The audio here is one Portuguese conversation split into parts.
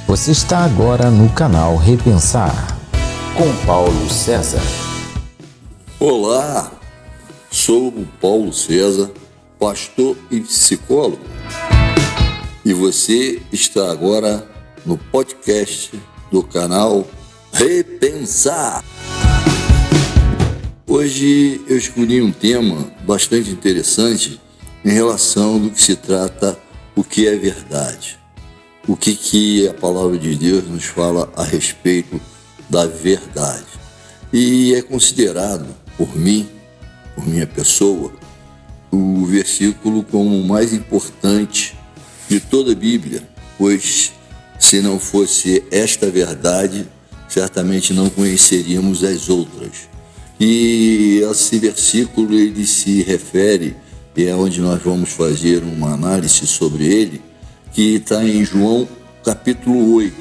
Você está agora no canal Repensar, com Paulo César. Olá, sou o Paulo César, pastor e psicólogo. E você está agora no podcast do canal Repensar. Hoje eu escolhi um tema bastante interessante em relação do que se trata o que é verdade. O que a palavra de Deus nos fala a respeito da verdade. E é considerado por mim, por minha pessoa, o versículo como o mais importante de toda a Bíblia, pois se não fosse esta verdade, certamente não conheceríamos as outras. E esse versículo ele se refere, e é onde nós vamos fazer uma análise sobre ele, que está em João capítulo 8,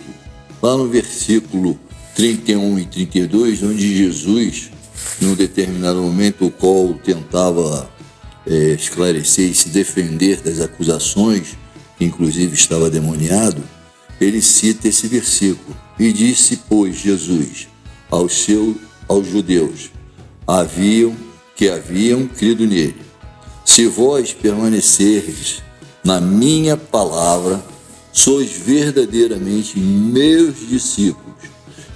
lá no versículo 31 e 32, onde Jesus, num determinado momento, o qual tentava esclarecer e se defender das acusações, que inclusive estava demoniado, ele cita esse versículo. E disse, pois, Jesus aos judeus que haviam crido nele: se vós permanecerdes na minha palavra, sois verdadeiramente meus discípulos,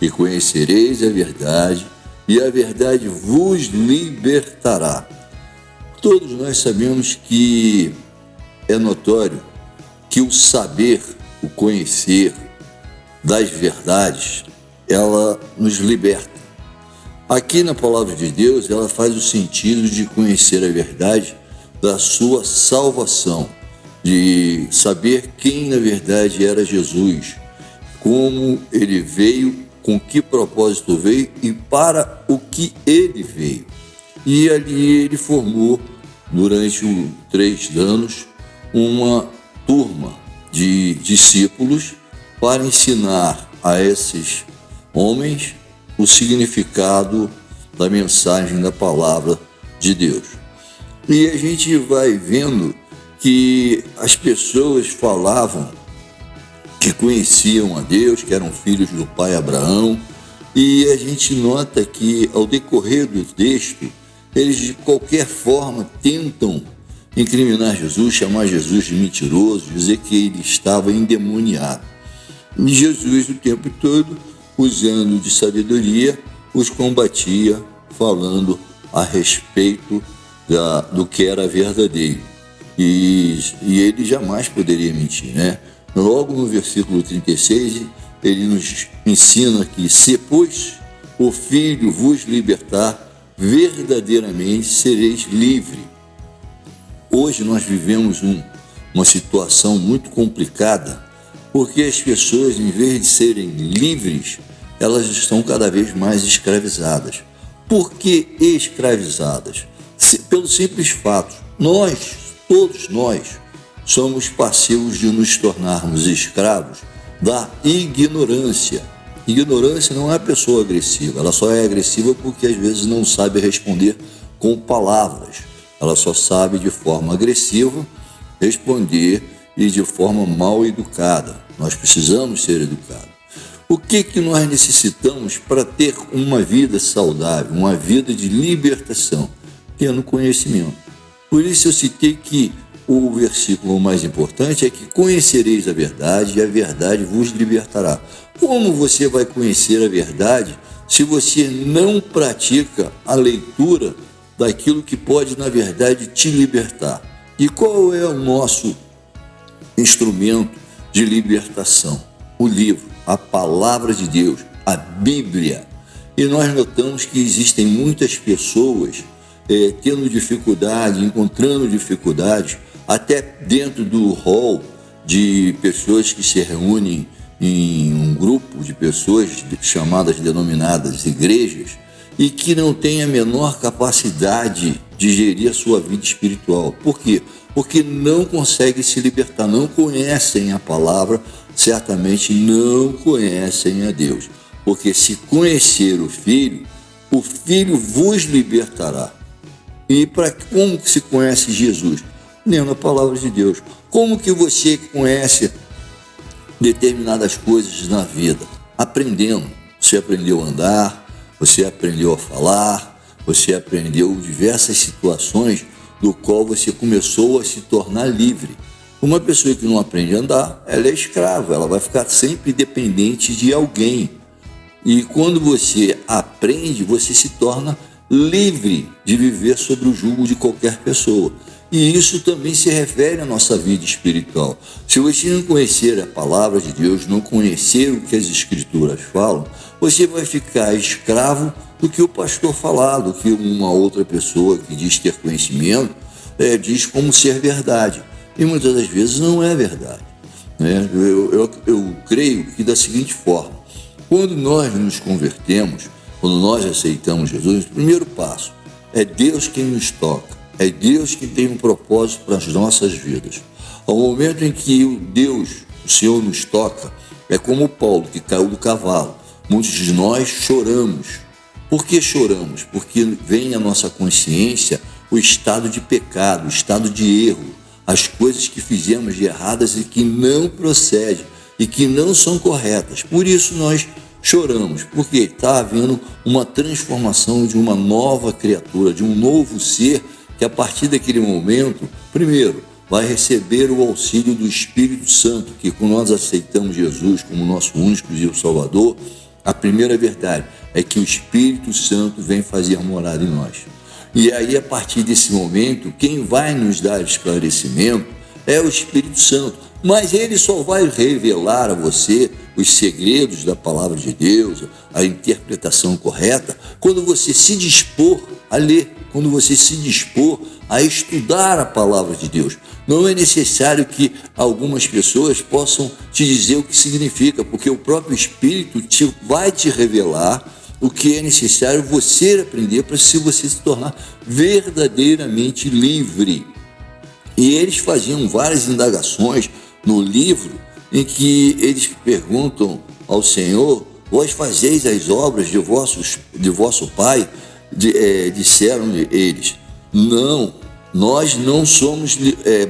e conhecereis a verdade, e a verdade vos libertará. Todos nós sabemos que é notório que o saber, o conhecer das verdades, ela nos liberta. Aqui na palavra de Deus, ela faz o sentido de conhecer a verdade da sua salvação, de saber quem na verdade era Jesus, como ele veio, com que propósito veio e para o que ele veio. E ali ele formou, durante 3 anos, uma turma de discípulos para ensinar a esses homens o significado da mensagem da palavra de Deus. E a gente vai vendo que as pessoas falavam que conheciam a Deus, que eram filhos do pai Abraão, e a gente nota que, ao decorrer do texto, eles de qualquer forma tentam incriminar Jesus, chamar Jesus de mentiroso, dizer que ele estava endemoniado. E Jesus, o tempo todo, usando de sabedoria, os combatia, falando a respeito do que era verdadeiro. E ele jamais poderia mentir, né? Logo no versículo 36, ele nos ensina que se, pois, o Filho vos libertar, verdadeiramente sereis livre. Hoje nós vivemos uma situação muito complicada, porque as pessoas, em vez de serem livres, elas estão cada vez mais escravizadas. Por que escravizadas? Pelo simples fato, todos nós, somos passivos de nos tornarmos escravos da ignorância. Ignorância não é pessoa agressiva, ela só é agressiva porque às vezes não sabe responder com palavras. Ela só sabe de forma agressiva responder e de forma mal educada. Nós precisamos ser educados. O que nós necessitamos para ter uma vida saudável, uma vida de libertação? Tendo conhecimento. Por isso eu citei que o versículo mais importante é que conhecereis a verdade e a verdade vos libertará. Como você vai conhecer a verdade se você não pratica a leitura daquilo que pode, na verdade, te libertar? E qual é o nosso instrumento de libertação? O livro, a palavra de Deus, a Bíblia. E nós notamos que existem muitas pessoas tendo dificuldade, encontrando dificuldades, até dentro do hall de pessoas que se reúnem em um grupo de pessoas chamadas, denominadas igrejas, e que não têm a menor capacidade de gerir a sua vida espiritual. Por quê? Porque não conseguem se libertar, não conhecem a palavra, certamente não conhecem a Deus. Porque se conhecer o Filho vos libertará. E como que se conhece Jesus? Lendo a palavra de Deus. Como que você conhece determinadas coisas na vida, aprendendo. Você aprendeu a andar, você aprendeu a falar, você aprendeu diversas situações do qual você começou a se tornar livre. Uma pessoa que não aprende a andar, ela é escrava, ela vai ficar sempre dependente de alguém. E quando você aprende, você se torna livre de viver sob o jugo de qualquer pessoa. E isso também se refere à nossa vida espiritual. Se você não conhecer a palavra de Deus, não conhecer o que as Escrituras falam, você vai ficar escravo do que o pastor falar, do que uma outra pessoa que diz ter conhecimento, diz como ser verdade. E muitas das vezes não é verdade. Né? Eu creio que da seguinte forma: quando nós nos convertemos, quando nós aceitamos Jesus, o primeiro passo é Deus quem nos toca, é Deus que tem um propósito para as nossas vidas. Ao momento em que o Senhor nos toca, é como Paulo que caiu do cavalo. Muitos de nós choramos. Por que choramos? Porque vem à nossa consciência o estado de pecado, o estado de erro, as coisas que fizemos de erradas e que não procedem e que não são corretas. Por isso nós choramos, porque está havendo uma transformação de uma nova criatura, de um novo ser que a partir daquele momento, primeiro, vai receber o auxílio do Espírito Santo, que quando nós aceitamos Jesus como nosso único e Salvador, a primeira verdade é que o Espírito Santo vem fazer morada em nós. E aí, a partir desse momento, quem vai nos dar esclarecimento é o Espírito Santo. Mas ele só vai revelar a você os segredos da palavra de Deus, a interpretação correta, quando você se dispor a ler, quando você se dispor a estudar a palavra de Deus. Não é necessário que algumas pessoas possam te dizer o que significa, porque o próprio Espírito vai te revelar o que é necessário você aprender para você se tornar verdadeiramente livre. E eles faziam várias indagações no livro em que eles perguntam ao Senhor: vós fazeis as obras de vosso pai? Disseram eles: não, nós não somos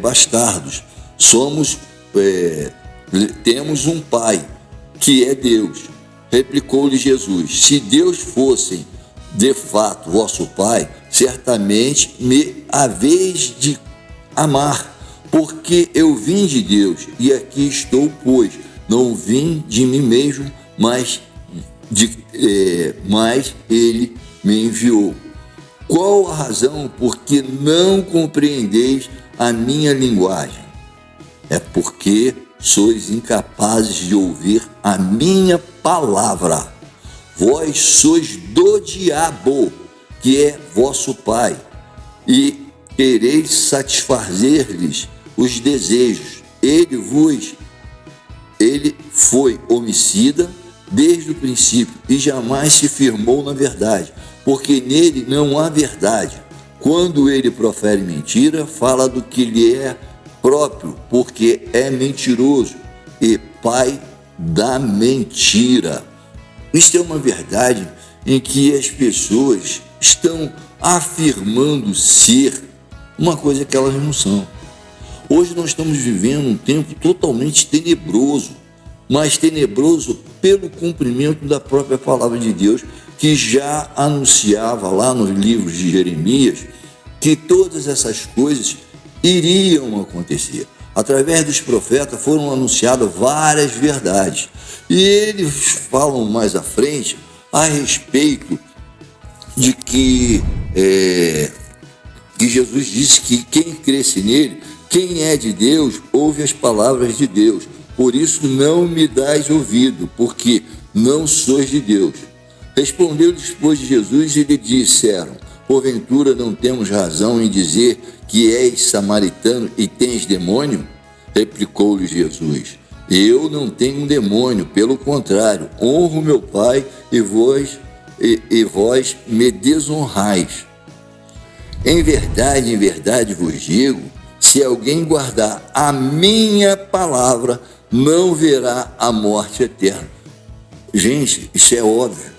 bastardos, temos um pai, que é Deus. Replicou-lhe Jesus: se Deus fosse de fato vosso pai, certamente me haveis de amar, porque eu vim de Deus e aqui estou, pois não vim de mim mesmo, mas ele me enviou. Qual a razão por que não compreendeis a minha linguagem? É porque sois incapazes de ouvir a minha palavra. Vós sois do diabo, que é vosso pai, e quereis satisfazer-lhes os desejos. Ele foi homicida desde o princípio e jamais se firmou na verdade, porque nele não há verdade. Quando ele profere mentira, fala do que lhe é próprio, porque é mentiroso e pai da mentira. Isso é uma verdade em que as pessoas estão afirmando ser uma coisa que elas não são. Hoje nós estamos vivendo um tempo totalmente tenebroso, mas tenebroso pelo cumprimento da própria palavra de Deus, que já anunciava lá nos livros de Jeremias que todas essas coisas iriam acontecer. Através dos profetas foram anunciadas várias verdades. E eles falam mais à frente a respeito de que Jesus disse que quem cresce nele, quem é de Deus, ouve as palavras de Deus. Por isso não me dais ouvido, porque não sois de Deus. Respondeu-lhes, pois, Jesus, e lhe disseram: porventura não temos razão em dizer que és samaritano e tens demônio? Replicou-lhe Jesus: eu não tenho um demônio, pelo contrário, honro meu Pai e vós me desonrais. Em verdade vos digo, se alguém guardar a minha palavra, não verá a morte eterna. Gente, isso é óbvio.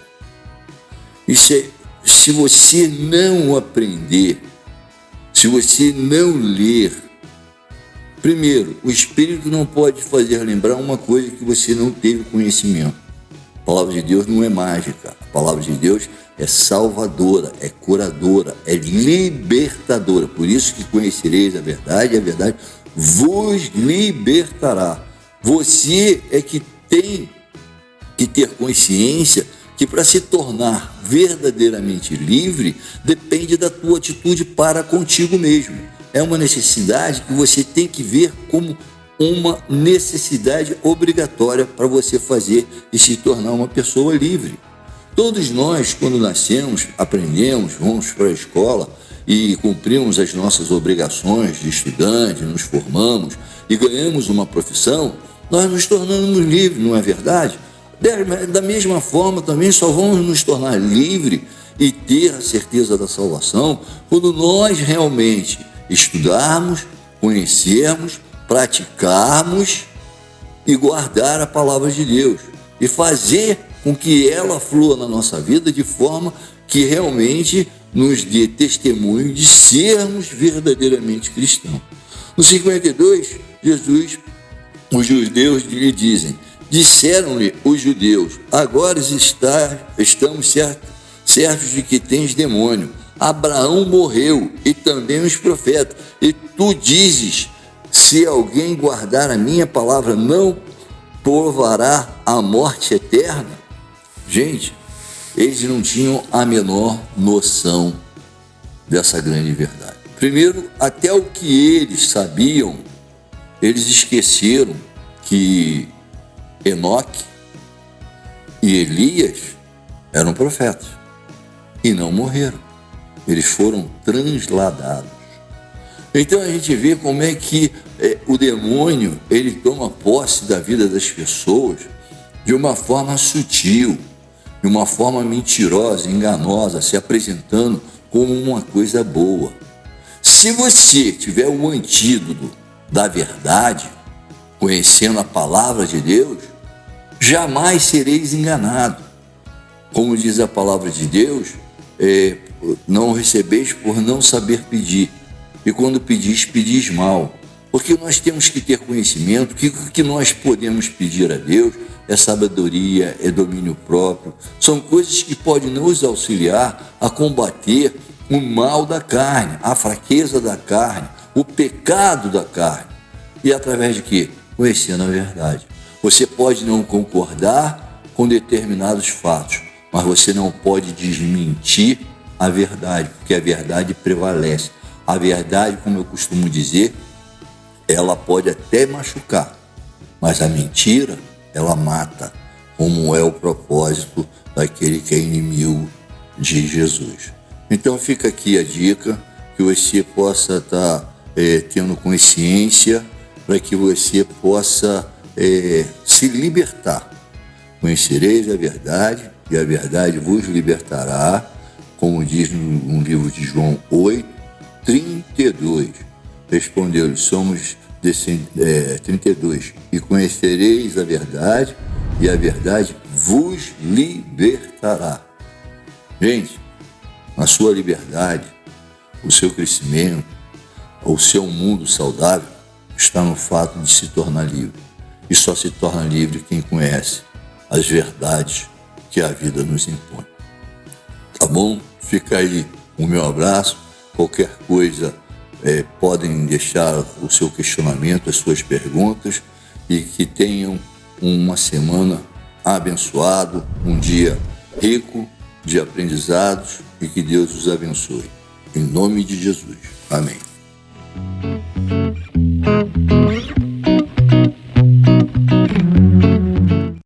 Se você não aprender, se você não ler Primeiro, o Espírito não pode fazer lembrar uma coisa que você não teve conhecimento. A palavra de Deus não é mágica. A palavra de Deus é salvadora, é curadora, é libertadora. Por isso que conhecereis a verdade, e a verdade vos libertará. Você é que tem que ter consciência que para se tornar verdadeiramente livre, depende da tua atitude para contigo mesmo. É uma necessidade que você tem que ver como uma necessidade obrigatória para você fazer e se tornar uma pessoa livre. Todos nós, quando nascemos, aprendemos, vamos para a escola e cumprimos as nossas obrigações de estudante, nos formamos e ganhamos uma profissão, nós nos tornamos livres, não é verdade? Da mesma forma, também só vamos nos tornar livres e ter a certeza da salvação quando nós realmente estudarmos, conhecermos, praticarmos e guardar a palavra de Deus e fazer com que ela flua na nossa vida de forma que realmente nos dê testemunho de sermos verdadeiramente cristãos. No 52, os judeus lhe dizem: disseram-lhe os judeus: agora estamos certos de que tens demônio. Abraão morreu e também os profetas. E tu dizes: se alguém guardar a minha palavra, não provará a morte eterna? Gente, eles não tinham a menor noção dessa grande verdade. Primeiro, até o que eles sabiam, eles esqueceram que Enoque e Elias eram profetas e não morreram. Eles foram transladados. Então a gente vê como é que o demônio ele toma posse da vida das pessoas de uma forma sutil, de uma forma mentirosa, enganosa, se apresentando como uma coisa boa. Se você tiver o antídoto da verdade, conhecendo a palavra de Deus, jamais sereis enganados. Como diz a palavra de Deus, não recebeis por não saber pedir. E quando pedis mal. Porque nós temos que ter conhecimento que o que nós podemos pedir a Deus é sabedoria, é domínio próprio. São coisas que podem nos auxiliar a combater o mal da carne, a fraqueza da carne, o pecado da carne. E através de quê? Conhecendo a verdade. Você pode não concordar com determinados fatos, mas você não pode desmentir a verdade, porque a verdade prevalece. A verdade, como eu costumo dizer, ela pode até machucar, mas a mentira, ela mata, como é o propósito daquele que é inimigo de Jesus. Então fica aqui a dica, que você possa estar tendo consciência, para que você possa se libertar. Conhecereis a verdade, e a verdade vos libertará, como diz no livro de João 8:32. Respondeu-lhe: somos 32, e conhecereis a verdade, e a verdade vos libertará. Gente, a sua liberdade, o seu crescimento, o seu mundo saudável está no fato de se tornar livre. E só se torna livre quem conhece as verdades que a vida nos impõe. Tá bom? Fica aí o meu abraço. Qualquer coisa, podem deixar o seu questionamento, as suas perguntas, e que tenham uma semana abençoada, um dia rico de aprendizados, e que Deus os abençoe. Em nome de Jesus. Amém.